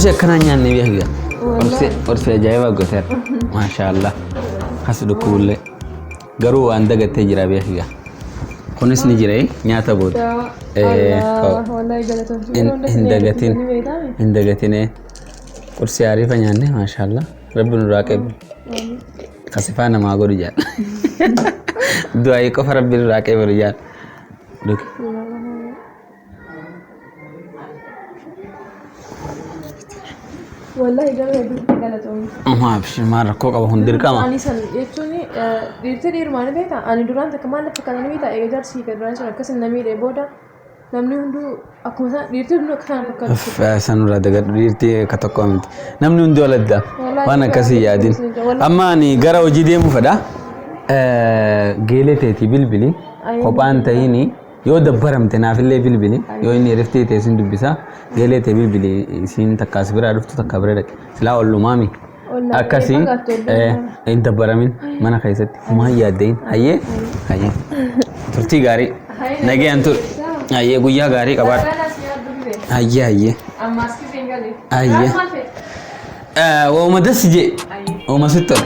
قرصي كنا نبي هيا قرصي جايبه قتر ما شاء الله حسد كله قروا عندك تجرا به هيا خنس نجري نياتا بود والله جلتهم هندقتين قرصي عارفة يعني ما شاء الله ربنا راكب خسفانا ما أقول رجال دعائي كفر ربنا راكب رجال دوك والله جلتهم ما أبشر ما ركوك أبو هندير كما أنا سن يكتوني دير ماني بيتا أنا دوران تكمل لفكرني بيتا إيجار سيكر دوران شو كسر نمي ريبودا namni hundu akkuma san dhiirtii hundu kan fakkaatu faasan ura daga dhiirtii katakomit namni hundu waladda waan akkasii yaadin amma ani gara hojii deemu fedha geeleteeti bilbili kophaan ta'ini yoo dabbaramte naafillee bilbili yoo inni riftee teessin dubbisa geeletee bilbili isiin takkaas biraa dhuftu takka bira dhaqe silaa ollumaami akkasii hin dabbaramin mana keessatti homaa yaaddein hayyee turtii gaarii nagayaan tur aye guyyaa gaarii qabaadha ayye ammaas kiseen galee ayye ooma dasije ooma sittor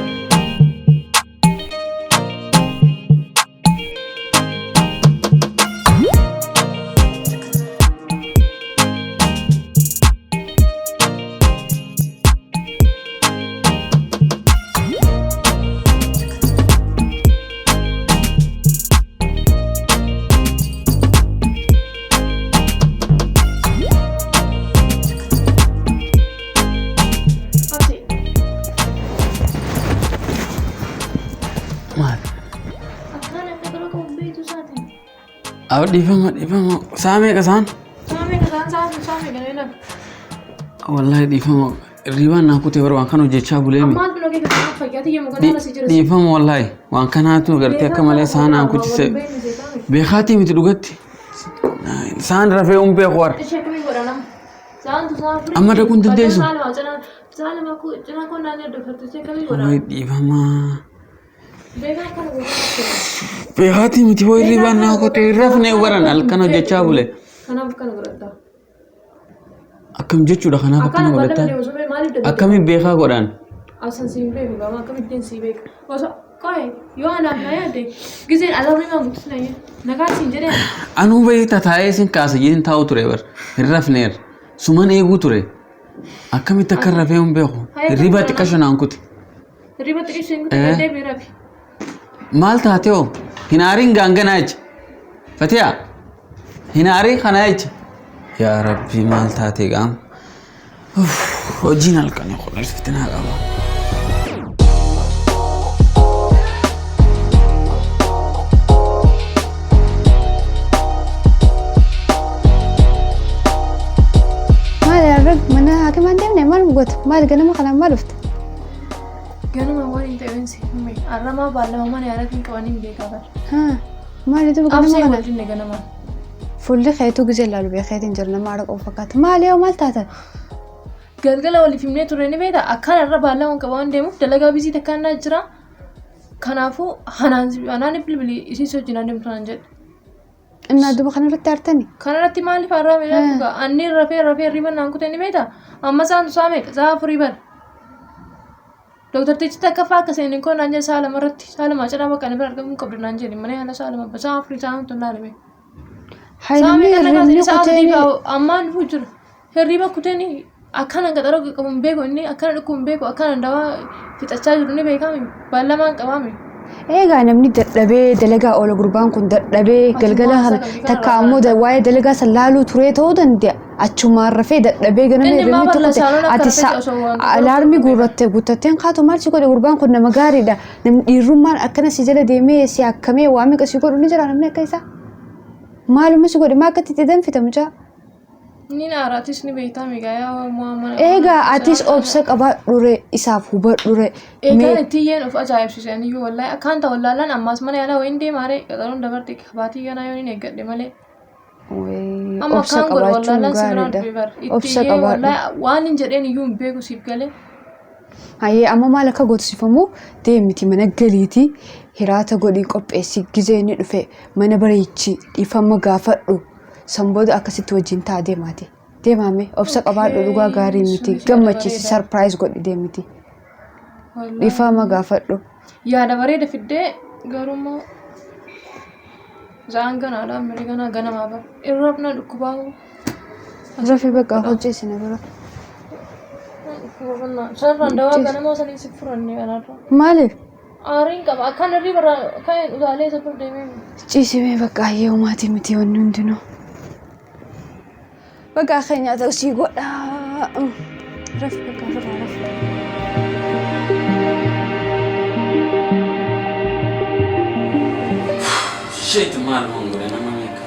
أو ديفهم سامي كسان والله ديفهم الريوان ناكو تبر وان كانوا جيتشا بوليمي ديفهم والله وان كاناتو غرتي كمالي سان انكو تس بخاتي متدغتي سان رفي ام بخور اما ده كنت ديسو ديفهم بهاتي متي وي ريبان ناكو تيرفني ورن الكنو جچا بوله كنا بكنا غردا اكم جچو دا كنا بكنا غردا اكمي بيخا غدان اسن سيبه غما كمي دين سيبه وسو كاي يو انا نايا غزين علوري ما متسنيه نغا سينجري انو بي تتايسن كاسجين تاو تريبر رفنير سمن ايغو تري اكمي تكرفهم بيخو ريبات كشنا انكوت ريبات كشنا دي بيرابي مال تاتيو هنارين غانغناج فتيا هناري خناج يا ربي مال تاتي غام وجينا الكن خلاص فتنا غام ما يعرف منها كمان عندنا ما نقول ما لقينا ما خلنا ما عرفت كانوا ما وين تبنسي مي أنا ما بالله ما نعرف إن كوانين بيكابر ها ما لقيت بقول أبصي ما وجدنا كنا ما فل خيتو جزء لالو بخيت جرنا ما أعرف أوفقات ما عليه وما التاتا قال واللي في منيت وريني بيدا أكان الربع الله وكوان ديمو دلقا بيزي تكان نجرا كنافو هنانزي أنا نبلي بلي إيش سوى جنان دم فرنجت إن هذا بخنا رتارتني كان رتي مالي فارا ميلا أني رفي ريبان نانكو تاني بيدا أما سان سامك زاف ريبان دكتور تيجي كفا كسيني كون نانجي سالم رتي سالم أشرا بكاني بركم كبر نانجي مني أنا سالم بس أفري سالم تنالي بي سامي أنا كسي أما نفجر هريبا كتني أكان أقدر أقوم بيكو إني أكان أقوم بيكو أكان دوا في تجارب إني بيكامي بالله ما كوامي إيه قاعد مني دلبي دلقا أول قربان كن دلبي قلقلا تكامو دواي دلقا سلالو تريتو دندي أشومار رفي دلبي جنبي رمي تقطع أتسا الأرمي قررت قطتين خاتو مارشي كده قربان كنا مجاري ده الرومان أكنا سجلة ديمي سياكمي وامي كسيقول نجرا نمنا كيسا معلومة سيقول ما كنت تدم في تمجا نينا راتيش نبيتامي جايا وما إيجا أتيس أبسك أبا روري إساف هو روري إيجا نتيجة أوف أجايب شيء يو والله أكان تولى لنا أما اسمه أنا وين دي ماري كذا دبرتك خباتي أنا يوني نيجا دي مالي أما كان قول والله لنا سبران بيبر إتيجة والله وان جرين يوم بيجو سيبكله هاي أما مالك قد سيفمو ديمتي من الجليتي هراتا قولي قبئسي جزيني رفي من بريتشي يفهم غافرو سنبود أكسيت وجين تادي ماتي deemame obsa qabaadhu dhugaa gaarii miti gammachiisi sarpiraayiz godhi deemiti dhiifama gaafadhu yaada bareeda fiddee garummaa zaan ganaadha ammalii ganaa ganamaa bara irrabna dhukkubaa rafii bakka hojjeessina bira sarraan dawaa ganamaa sanii si furanne kanarra maaliif aariin qaba akkan irrii bara kan utaalee isa bira deemee ciisimee bakka hayyee uumaati miti wanni hundinuu bakka keenya ta'u sii godha rafi bakka ofirraa rafi Shit, mal mongole nama meka.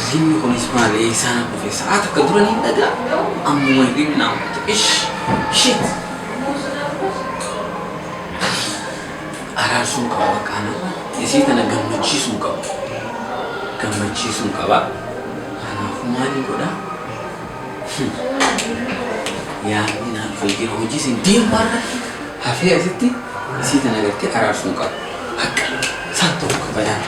Ini kau ismail sana profesor. Tak keduran ini ada. Amu ini nama. Ish, shit. Aral sun kau kana. Isi tanah gambaci sun kau. Gambaci sun kau. Anak kumani kau dah. Ya, ini nak fikir hoji sin dia marah. Hafiz itu. Isi tanah kerja aral sun kau. Hak. Satu kebayang.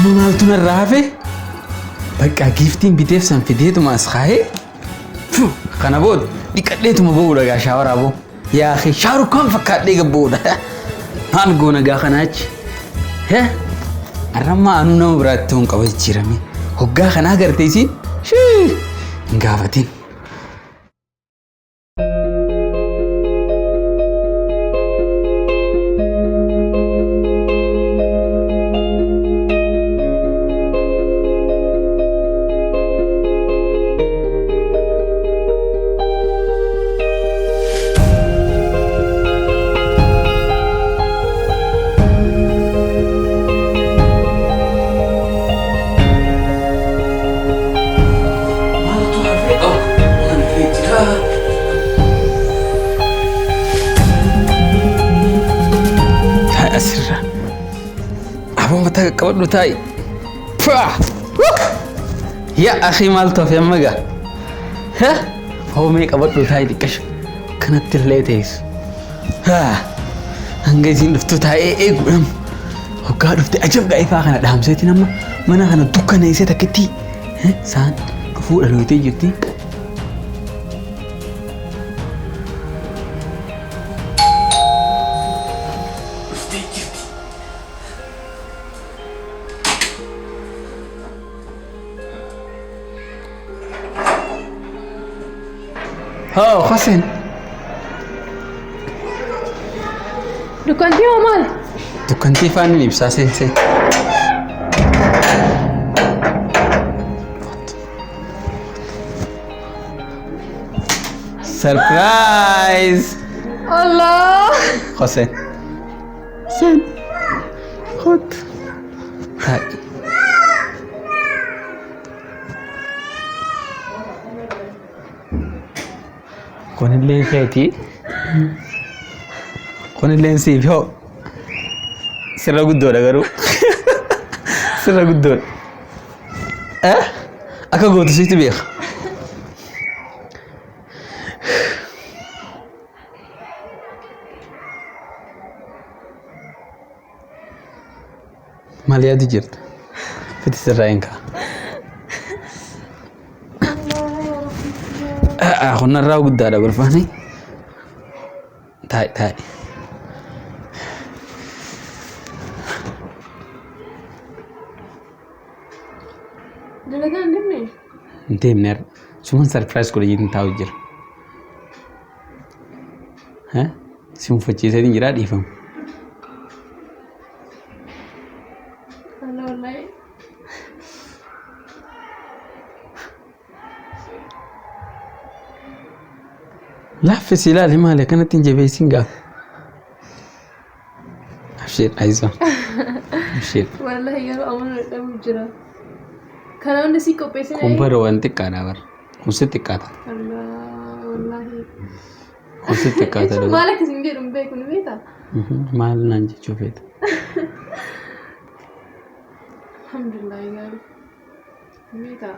amma maaltu narraa hafe bakka giiftiin biteef san fideetuma as kaa'ee kana booda dhiqadheetuma ba'uudha gaa shaawaraa boo yaa akhi shaarukaan fakkaadhee gabbuudha maal goona gaa kanaachi arrammaa anuu nama biraatti hoon qaba jijjiirame hoggaa kanaa gartee isiin hin gaafatin. قبل تاي يا أخي مالته في أمجا ها هو ميك قبل تاي دكش كانت تلاتيس ها هنجزين لفتو تاي إيه قرم هو قاعد لفت أجب قاعد فاخنا دام سيتي نما منا خنا دكان نيسة كتي ها سان كفور الويتي جتي ها حسن دكانتي ومال دكانتي فاني بساسي سي سربرايز الله حسن حسن خد هاي كون اللي فاتي كون اللي نسيب هو سر قدور أقرو سر قدور أكا قوت سيت بيخ ماليا دي جرت فتي سرائنكا أخونا الراو قدار أقول فهني تاي دلقان دمني انتي منير سمون سرپرائز كل جيد نتاو جر ها سمون فجي سيدين جراد يفهم أنا والله لا في سلالي مالي كانت تنجي سنقا أبشر عايزة أبشر والله يا أمر الأمر جرا كانوا نسيكو بيسنا كمبر وانتك كادابر كنستك كاتا الله والله كنستك كاتا مالك سنجر مبيك ونبيتا مال نانجي شوفيت الحمد لله يا رب نبيتا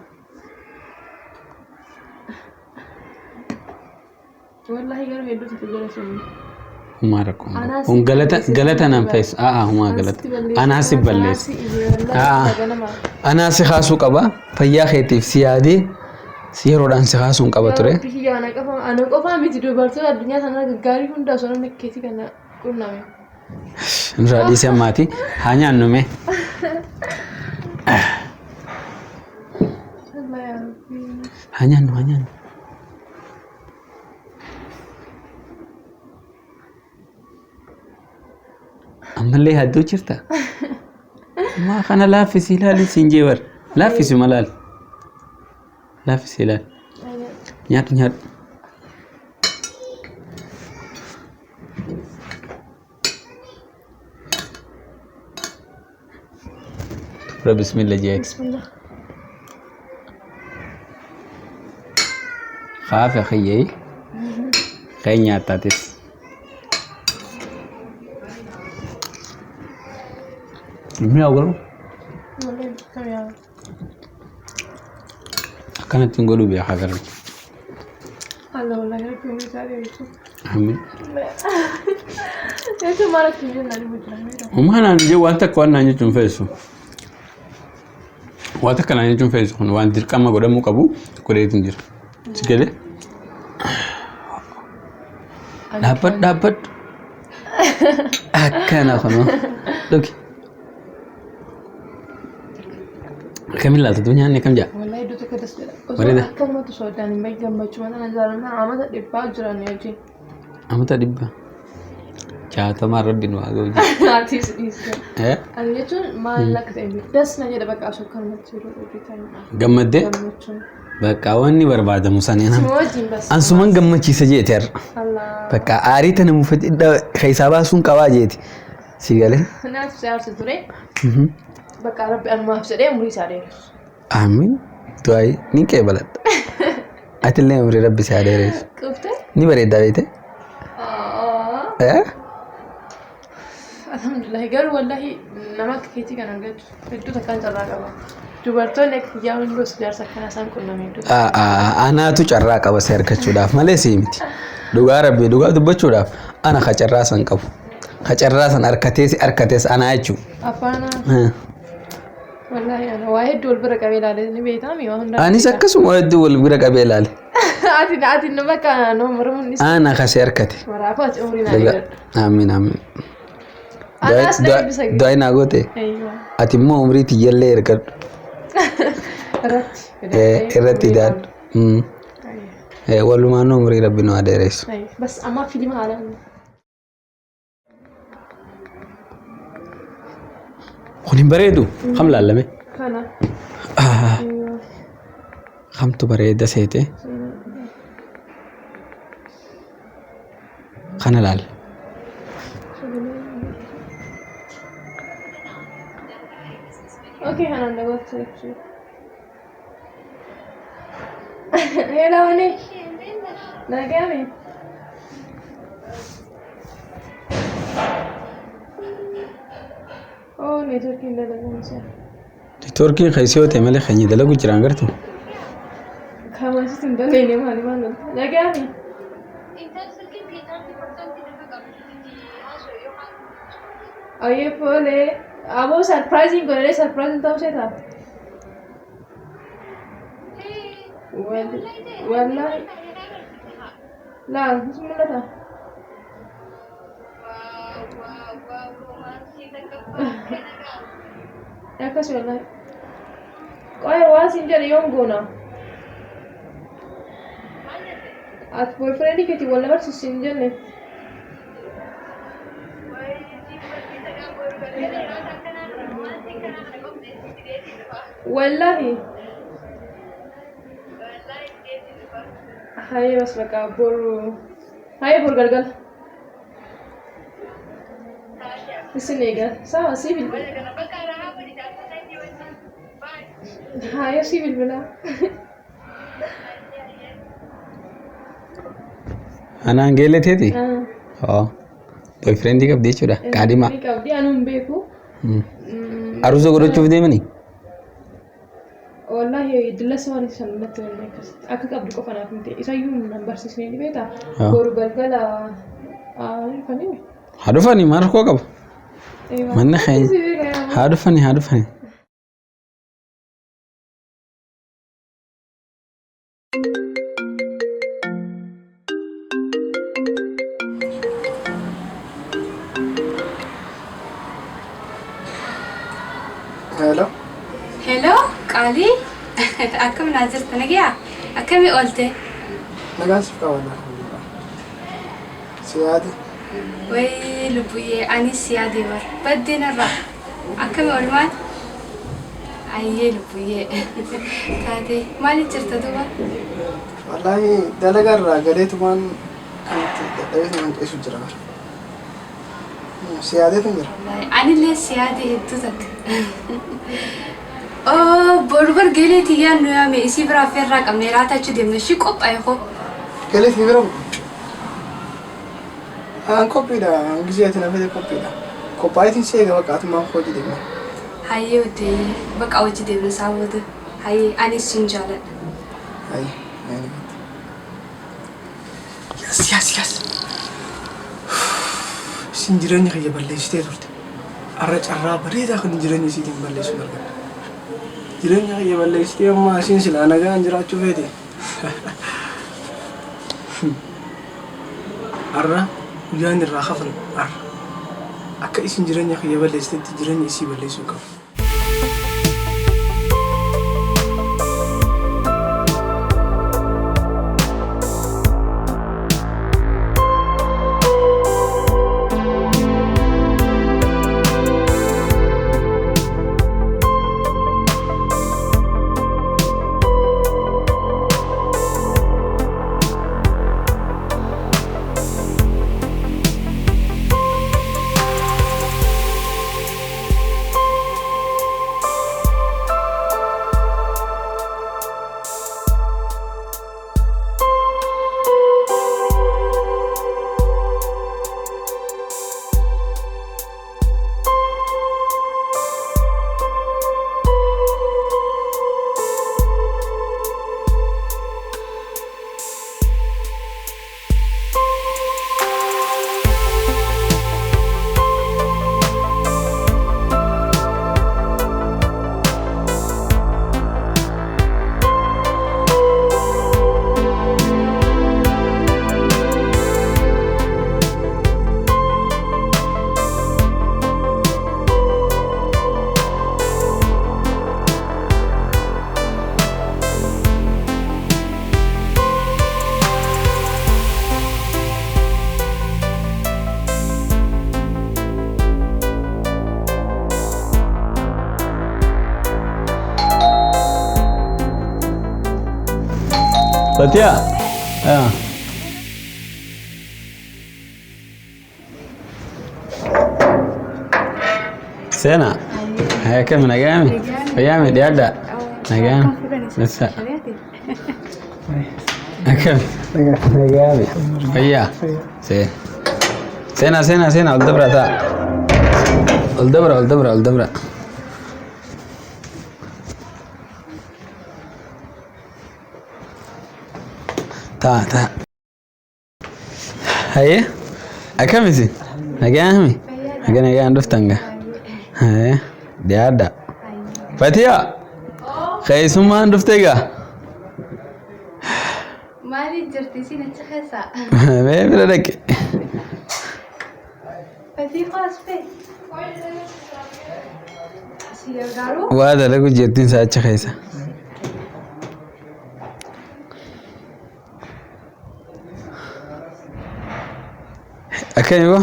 والله يا رب يدوس في جلسهم هما ركون هم غلطة نمفيس هما غلط أنا حسب بلس أنا سخاسو قبا فيا خيتيف سيادي سيرودان سخاسو قبا ترى أنا قفا ميت دوبارتو الدنيا سنة غاري هندا سونا مكيتي كنا كنا نرادي سماتي هاني أنومي الله يا ربي هاني أنو أمالي هادو جرتا ما خانا لافسي لالي سنجيور لافسي ملال لافسي لال نيات بسم الله جاك بسم الله خاف يا خيي خي نياتاتس Ini awal. Akan tinggal dulu ya kabar. Allah Allah ya kau mencari itu. Amin. Itu malah tujuan dari bukan. Umana nje wanta kwa nanye tumfeso. Wata kana jechuun fe'isu kun waan dirqama godhamuu qabu godheetu hin jiru. Si galee? Dhaabbadhu. Akkana kunoo. Dhugi. Kamila tu nyaanni kam jaa? Wallahi iddoo tokko das jedha. Bareeda. Akkanumatti soodaan hin bahi gammachuu mana jaalalaa amata dhibbaa jiran yaajin. Amata dhibba. Jaatamaa rabbiin waa ga'u jira. Atiis dhiisa. Ani jechuun maal akka ta'e das na jedha bakka asoo akkanumatti yeroo hojjetan. Gammaddee? Gammachuun. Bakka wanni barbaadamu saniin Sima wajjin bas. Ansuman gammachiisa jeeti har'a. Allah. Bakka aarii tana mufati keessaa baasuun qabaa jeeti. Si galee? Naaf siyaasa ture. Bakka rabbi anumaaf jedhee umurii isaa dheeressu. Amiin. Tu'aayi ni qeebaladha. Atillee umurii rabbi isaa dheeressu. Quftee? Ni bareeddaa beekte? Alhamdulillah garuu wallahi nama akka keetii kan argatu hedduu takkaan carraa qaba. Dubartoonni akka kiyyaa hundoos jaarsa akkanaa isaan qunname hedduu. Anaatu carraa qaba si argachuudhaaf malee si miti. Dhugaa rabbi dhugaa dubbachuudhaaf ana ka carraa san qabu. Ka carraa san harkatees anaa jechuudha. Afaana. Wallahi ana waa hedduu wal bira qabee ilaale ni beekami waa hundaa. Anis akkasuma hedduu wal bira qabee ilaale. Ati nama akka nama maramuun isa. Ana kasi harkate. Waraafa ati umurii naa eegadhu. Amiin amiin. Anas na eebbisa. Du'aa naa goote. Ati immoo umurii tiyyallee ergadhu. Irratti daadhu. Walumaan umurii rabbi nu adeeressu. Bas amma filima haala. Kun hin bareedu kam laalame? Kana. Kamtu bareeda seete? Kana laal. Okay, Hanan, I got to you. Hello, honey. Nagami. Oh, network in the Valencia. Networking kaisi hote male khanyi dalagu jiran gartu. Kama si tunda lene mali manu. Nagami. Aye pole. Abo surprising ko na surprising tao siya ta. Wallahi. La, bismillah ta. Ya kasi wallahi. Kaya wasin jari yung guna. At boyfriend ni kiti wala bar susinjan ne. Wallahi. Hai bas baka boru. Hai bor galgal. Isine ga sawa sibil. Hai sibil bela. Ana angele teti? Oh. Boyfriend di kabdi chuda. Kadima. Kabdi anum beku. Aruzo godochuuf deemani? Wallahi dillas waan isan natti wal kas akka qabdu qofa naaf miti isayyuu nan barsiisnee ni beeta boru galgala fani hadufani maar koo qabu manna khay hadufani Hello, Kali. Akkam naazir tanagiya. Akkami oolte? Nagas kawana. Siyaade. Way lubuye ani siyaade war. Baddina ra. Akkami olman? Ayye lubuye. Taate maali jirta duba? Wallahi dalagarra galeetumaan kanatti dadhabeetumaan qeessu jira. Siyaade kan jira. Ani le siyaade hedduu takka. Oh, borbar geleeti yaa nu yaame isii biraa feerraa qabne raata achi deemne shi qophaa'e ko. Galeeti bira an qophiidha gisee ati nafete qophiidha. Qophaa'itiin see eega bakka atumaan hojii deemne. Hayyee hojii bakka hojii deemne saawwata. Hayyee anis sin jaaladha. Hayyee. Yes. Sin jireenya kiyya balleessitee turte. Arra carraa bareedaa kan jireenya isiitiin balleessuu barbaada. Jireenya kiyya balleessitee amma asiin silaa nagaan jiraachuu feete. Har'a guyyaan irraa hafan har'a. Akka isin jireenya kiyya balleessitetti jireenya isii balleessuu qabu. Fatia. Sena. Hai kami nagami. Ayami dia ada. Nagami. Nasa. Akam. Nagami. Ayya. Sena. Aldabra ta. Aldabra. Ta. Haye. Akam isi. Nagami. Nagaan duftanga. Haye. Dia ada. Fatia. Kaisuma duftega. Mali jirti sina chakasa. Me bila dak. Fati خلاص في. سيجارو. Wada lagu jirtin sa chakhaisa. Akanigo.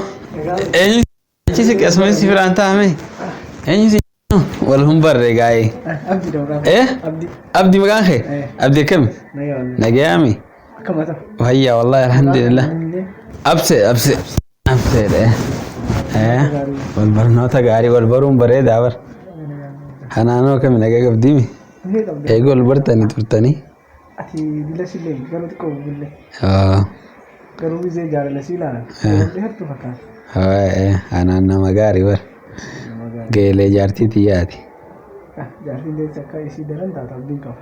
Enyi chisi kasme sifranta hame. Enyi والهم بري جاي. Abdi dong. إيه؟ abdi makan خير. abdi كم؟ نجامي. Kam atau? وهيا والله الحمد لله. أبسي والبرنوتا غاري والبروم بري داور. حنانو كم نجا قبديمي. يقول برتني ترتني. Ati bila sile, kalau tu kau boleh. Kalau bisa jalan sila. Lihat tu fakar. أنا مغاري ور. قيل جارتي تياتي. Jadi dia cakap isi dalam tak tahu kau.